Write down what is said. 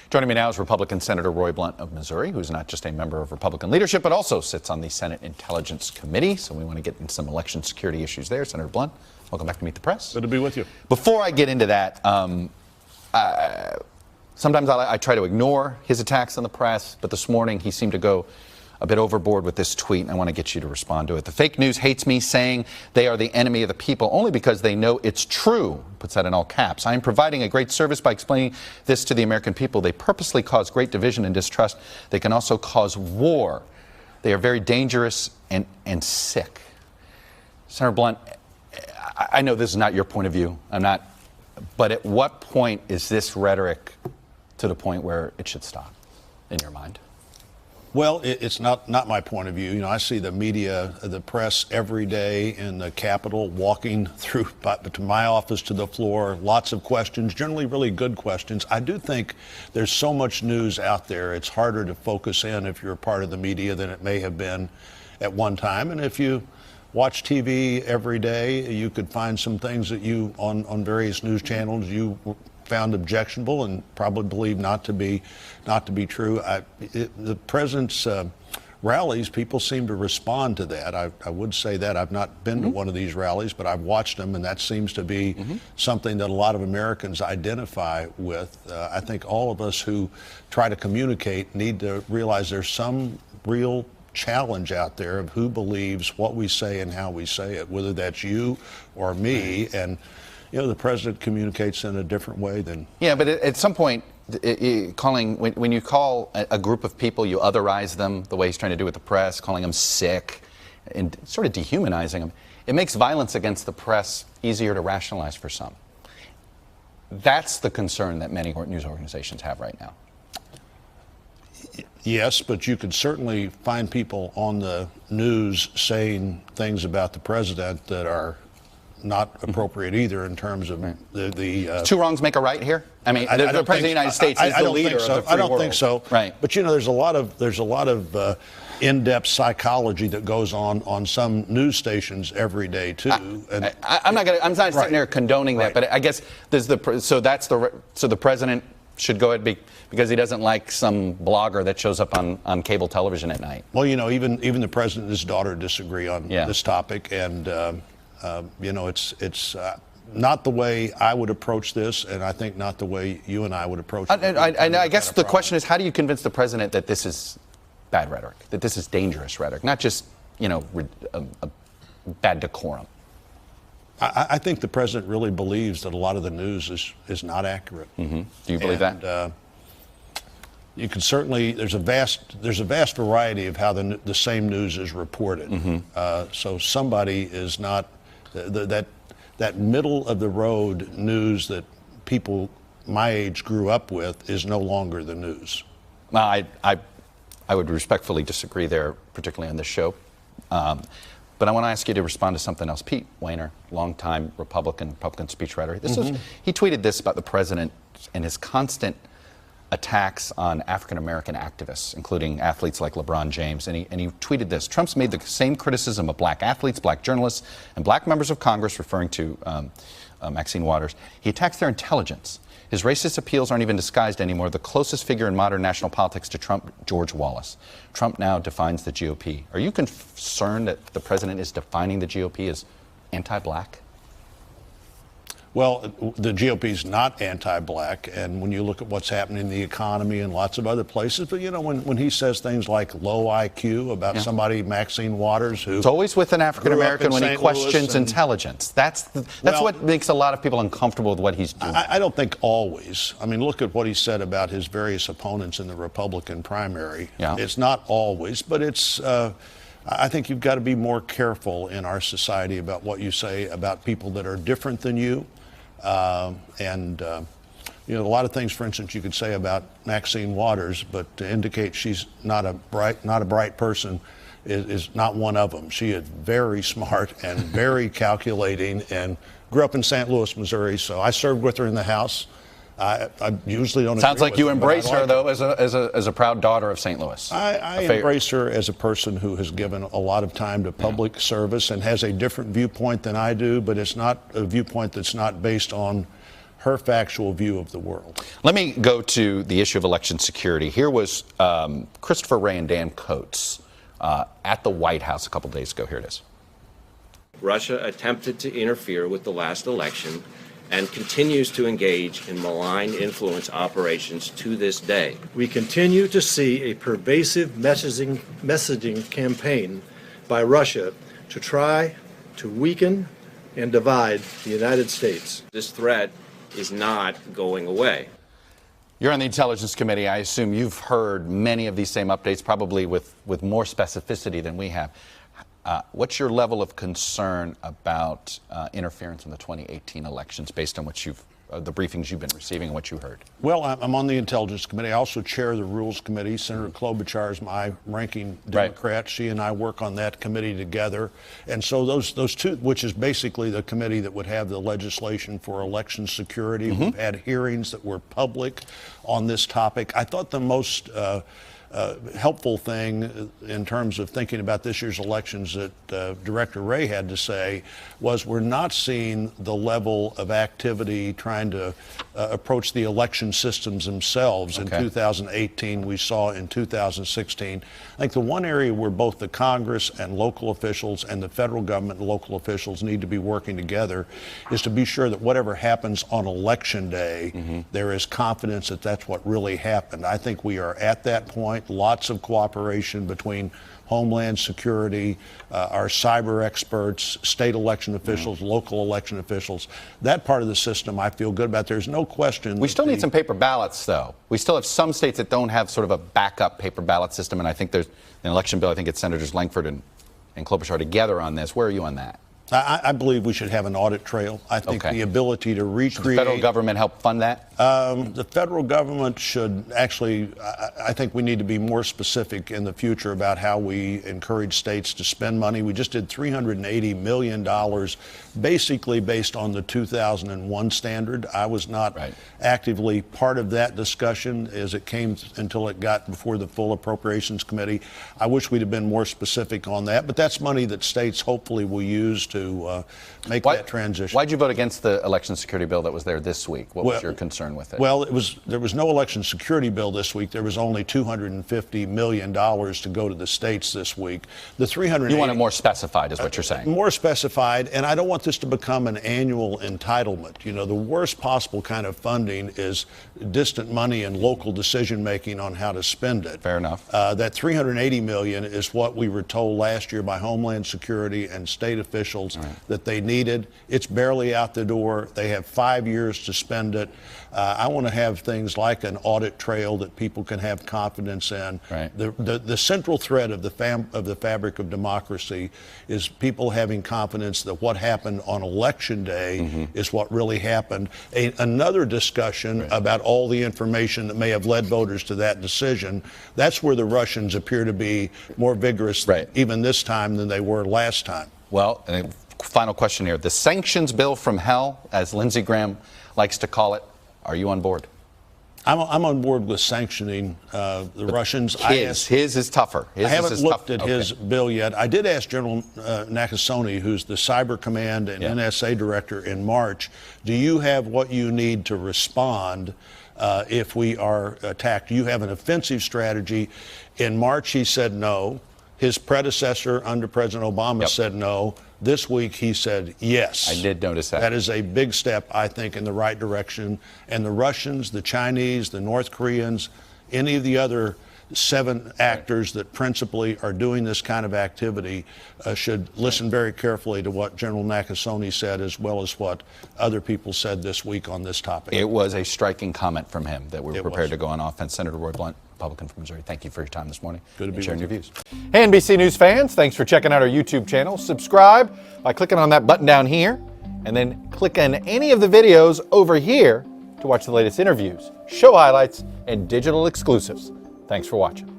Joining me now is Republican Senator Roy Blunt of Missouri, who's not just a member of Republican leadership, but also sits on the Senate Intelligence Committee. So we want to get into some election security issues there. Senator Blunt, welcome back to Meet the Press. Good to be with you. Before I get into that, sometimes I try to ignore his attacks on the press, but this morning he seemed to go a bit overboard with this tweet, and I want to get you to respond to it. The fake news hates me, saying they are the enemy of the people only because they know it's true. Puts that in all caps. I am providing a great service by explaining this to the American people. They purposely cause great division and distrust. They can also cause war. They are very dangerous and sick. Senator Blunt, I know this is not your point of view. I'm not. But at what point is this rhetoric to the point where it should stop, in your mind? Well, it's not my point of view. You know, I see the media, the press every day in the Capitol walking through to my office to the floor, lots of questions, generally really good questions. I do think there's so much news out there, it's harder to focus in if you're a part of the media than it may have been at one time. And if you watch TV every day, you could find some things that you, on various news channels, you found objectionable and probably believe not to be true. The president's rallies, people seem to respond to that. I would say that I've not been to one of these rallies, but I've watched them, and that seems to be something that a lot of Americans identify with. I think all of us who try to communicate need to realize there's some real challenge out there of who believes what we say and how we say it, whether that's you or me. And you know, the president communicates in a different way than... Yeah, but at some point, when you call a group of people, you otherize them the way he's trying to do with the press, calling them sick and sort of dehumanizing them. It makes violence against the press easier to rationalize for some. That's the concern that many news organizations have right now. Yes, but you could certainly find people on the news saying things about the president that are not appropriate either in terms of the two wrongs make a right here. I mean, the president of the United States is the leader of the free world. I don't think so. Right. But you know, there's a lot of in-depth psychology that goes on some news stations every day too. I'm not sitting there condoning that, but I guess so the president should go ahead because he doesn't like some blogger that shows up on cable television at night. Well, you know, even the president and his daughter disagree on this topic, and you know, it's not the way I would approach this, and I think not the way you and I would approach it. I guess the question is, how do you convince the president that this is bad rhetoric, that this is dangerous rhetoric, not just, you know, a bad decorum? I think the president really believes that a lot of the news is not accurate. Do you believe that? You can certainly, there's a vast variety of how the same news is reported. So somebody is not that middle of the road news that people my age grew up with is no longer the news. I would respectfully disagree there, particularly on this show. But I want to ask you to respond to something else. Pete Wehner, longtime Republican speechwriter. He tweeted this about the president and his constant attacks on African-American activists, including athletes like LeBron James. And he tweeted this: Trump's made the same criticism of black athletes, black journalists, and black members of Congress, referring to Maxine Waters. He attacks their intelligence. His racist appeals aren't even disguised anymore. The closest figure in modern national politics to Trump, George Wallace. Trump now defines the GOP. Are you concerned that the president is defining the GOP as anti-black? Well, the GOP is not anti-black, and when you look at what's happening in the economy and lots of other places, but you know, when he says things like low IQ about somebody, Maxine Waters, who... It's always with an African-American when he questions intelligence. That's what makes a lot of people uncomfortable with what he's doing. I don't think always. I mean, look at what he said about his various opponents in the Republican primary. It's not always, but it's... I think you've got to be more careful in our society about what you say about people that are different than you. You know, a lot of things, for instance, you could say about Maxine Waters, but to indicate she's not a bright person is not one of them. She is very smart and very calculating, and grew up in St. Louis, Missouri, so I served with her in the House. I usually don't. Sounds like you embrace her, though, as a proud daughter of St. Louis. I embrace her as a person who has given a lot of time to public service and has a different viewpoint than I do, but it's not a viewpoint that's not based on her factual view of the world. Let me go to the issue of election security. Here was Christopher Wray and Dan Coates at the White House a couple days ago. Here it is. Russia attempted to interfere with the last election and continues to engage in malign influence operations to this day. We continue to see a pervasive messaging campaign by Russia to try to weaken and divide the United States. This threat is not going away. You're on the Intelligence Committee. I assume you've heard many of these same updates, probably with more specificity than we have. What's your level of concern about interference in the 2018 elections based on what the briefings you've been receiving and what you heard? Well, I'm on the Intelligence Committee. I also chair the Rules Committee. Senator Klobuchar is my ranking Democrat. Right. She and I work on that committee together. And so those two, which is basically the committee that would have the legislation for election security. We've had hearings that were public on this topic. I thought the most helpful thing in terms of thinking about this year's elections that Director Wray had to say was we're not seeing the level of activity trying to approach the election systems themselves in 2018 we saw in 2016. I think the one area where both the Congress and local officials and the federal government and local officials need to be working together is to be sure that whatever happens on election day, there is confidence that that's what really happened. I think we are at that point. Lots of cooperation between Homeland Security, our cyber experts, state election officials, local election officials. That part of the system I feel good about. There's no question. We still need some paper ballots, though. We still have some states that don't have sort of a backup paper ballot system, and I think there's an election bill. I think it's Senators Langford and Klobuchar together on this. Where are you on that? I believe we should have an audit trail. I think the ability to recreate. The federal government help fund that? The federal government should actually, I think we need to be more specific in the future about how we encourage states to spend money. We just did $380 million, basically based on the 2001 standard. I was not actively part of that discussion as it came until it got before the full Appropriations Committee. I wish we'd have been more specific on that, but that's money that states hopefully will use to make that transition. Why'd you vote against the election security bill that was there this week? What was your concern with it? Well, there was no election security bill this week. There was only $250 million to go to the states this week. The 380. You want it more specified, is what you're saying? More specified, and I don't want this to become an annual entitlement. You know, the worst possible kind of funding is distant money and local decision making on how to spend it. Fair enough. That $380 million is what we were told last year by Homeland Security and state officials that they needed. It's barely out the door. They have 5 years to spend it. I want to have things like an audit trail that people can have confidence in. The central thread of the fabric of democracy is people having confidence that what happened on election day is what really happened. Another discussion about all the information that may have led voters to that decision, that's where the Russians appear to be more vigorous even this time than they were last time. Well, final question here. The sanctions bill from hell, as Lindsey Graham likes to call it, are you on board? I'm on board with sanctioning the Russians. His is tougher. I haven't looked at his bill yet. I did ask General Nakasone, who's the Cyber Command and NSA director, in March, do you have what you need to respond if we are attacked? Do you have an offensive strategy? In March, he said no. His predecessor under President Obama said no. This week, he said yes. I did notice that. That is a big step, I think, in the right direction. And the Russians, the Chinese, the North Koreans, any of the other 7 actors that principally are doing this kind of activity should listen very carefully to what General Nakasone said, as well as what other people said this week on this topic. It was a striking comment from him that we're prepared to go on offense. Senator Roy Blunt, Republican from Missouri, thank you for your time this morning. Good to be sharing your views. Hey, NBC News fans, thanks for checking out our YouTube channel. Subscribe by clicking on that button down here, and then click on any of the videos over here to watch the latest interviews, show highlights, and digital exclusives. Thanks for watching.